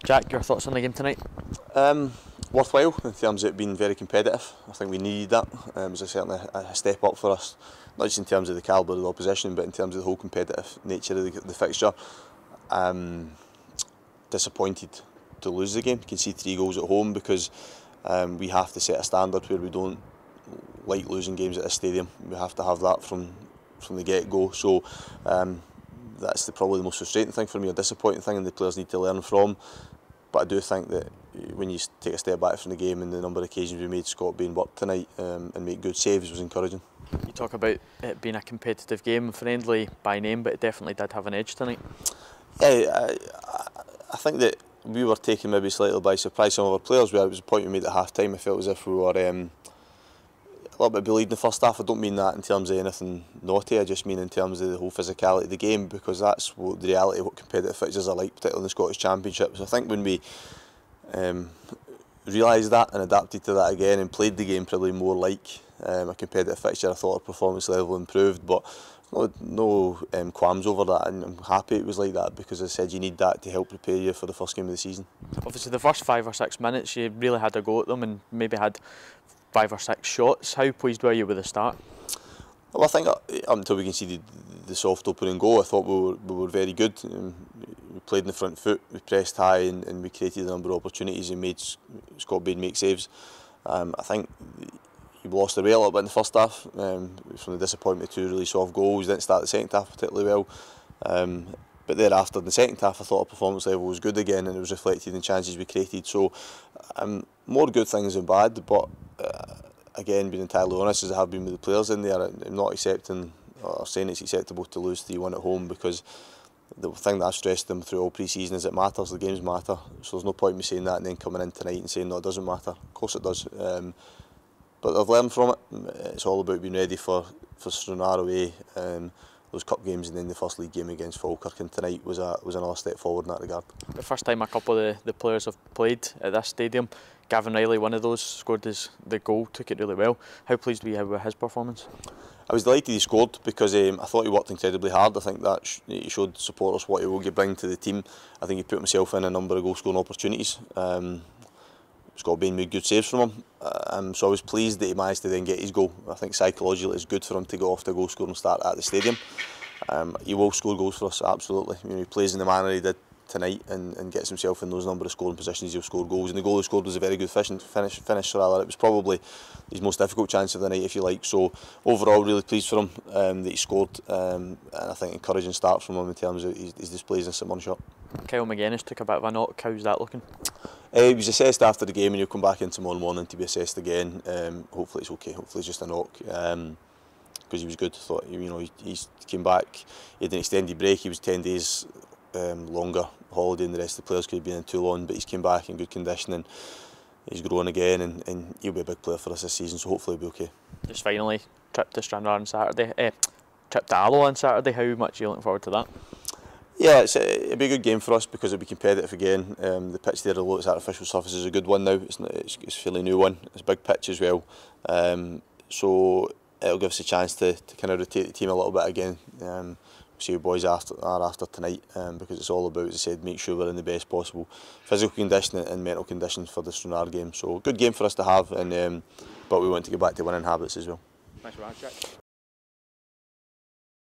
Jack, your thoughts on the game tonight? Worthwhile in terms of it being very competitive. I think we needed that. It was certainly a step up for us, not just in terms of the calibre of the opposition, but in terms of the whole competitive nature of the fixture. Disappointed to lose the game, concede 3 goals at home, because we have to set a standard where we don't like losing games at this stadium. We have to have that from the get-go. So that's probably the most frustrating thing for me, a disappointing thing, and the players need to learn from. But I do think that when you take a step back from the game and the number of occasions we made Scott Bain work tonight and make good saves was encouraging. You talk about it being a competitive game, friendly by name, but it definitely did have an edge tonight. Yeah, I think that we were taken maybe slightly by surprise, some of our players. Where it was a point we made at half time, I felt as if we were a little bit bullied in the first half. I don't mean that in terms of anything naughty, I just mean in terms of the whole physicality of the game, because that's what the reality of what competitive fixtures are like, particularly in the Scottish Championship. So I think when we realised that and adapted to that again and played the game probably more like a competitive fixture, I thought our performance level improved. But no qualms over that, and I'm happy it was like that, because as I said, you need that to help prepare you for the first game of the season. Obviously the first 5 or 6 minutes you really had a go at them and maybe had 5 or 6 shots. How pleased were you with the start? Well, I think up until we conceded the soft opening goal, I thought we were very good. We played in the front foot, we pressed high, and we created a number of opportunities and made Scott Bain make saves. I think we lost the way a little bit in the first half, from the disappointment of 2 really soft goals. Didn't start the second half particularly well. But thereafter, in the second half, I thought our performance level was good again, and it was reflected in chances we created. So, more good things than bad, but again, being entirely honest, as I have been with the players in there, I'm not accepting or saying it's acceptable to lose 3-1 at home, because the thing that I've stressed them through all pre-season is it matters, the games matter. So there's no point in me saying that and then coming in tonight and saying no, it doesn't matter. Of course it does. But I've learned from it. It's all about being ready for Stranraer away, those cup games, and then the first league game against Falkirk, and tonight was another step forward in that regard. The first time a couple of the players have played at this stadium, Gavin Riley, one of those, scored the goal, took it really well. How pleased were you with his performance? I was delighted he scored, because I thought he worked incredibly hard. I think that he showed supporters what he will bring to the team. I think he put himself in a number of goal scoring opportunities. Scott Bain made good saves from him, so I was pleased that he managed to then get his goal. I think psychologically it's good for him to go off to a goal scoring start at the stadium. He will score goals for us, absolutely. He plays in the manner he did tonight and gets himself in those number of scoring positions, he'll score goals. And the goal he scored was a very good finish. It was probably his most difficult chance of the night, if you like. So overall, really pleased for him that he scored, and I think encouraging start from him in terms of his displays in St Mirren shirt. Kyle McGuinness took a bit of a knock. How's that looking? He was assessed after the game, and he'll come back in tomorrow morning to be assessed again. Hopefully it's okay. Hopefully it's just a knock, because he was good. I thought, he came back. He had an extended break. He was 10 days longer holiday than the rest of the players could have been in Toulon, but he's came back in good condition and he's growing again, and he'll be a big player for us this season. So hopefully he'll be okay. Just finally, trip to Stranraer on Saturday. Trip to Alloa on Saturday. How much are you looking forward to that? Yeah, it'll be a good game for us because it'll be competitive again. The pitch there, although it's artificial surface, is a good one now. It's a fairly new one. It's a big pitch as well. So it'll give us a chance to kind of rotate the team a little bit again. See how boys are after tonight, because it's all about, as I said, make sure we're in the best possible physical condition and mental conditions for the Stranraer game. So good game for us to have, but we want to get back to winning habits as well. Thanks very much, Jack.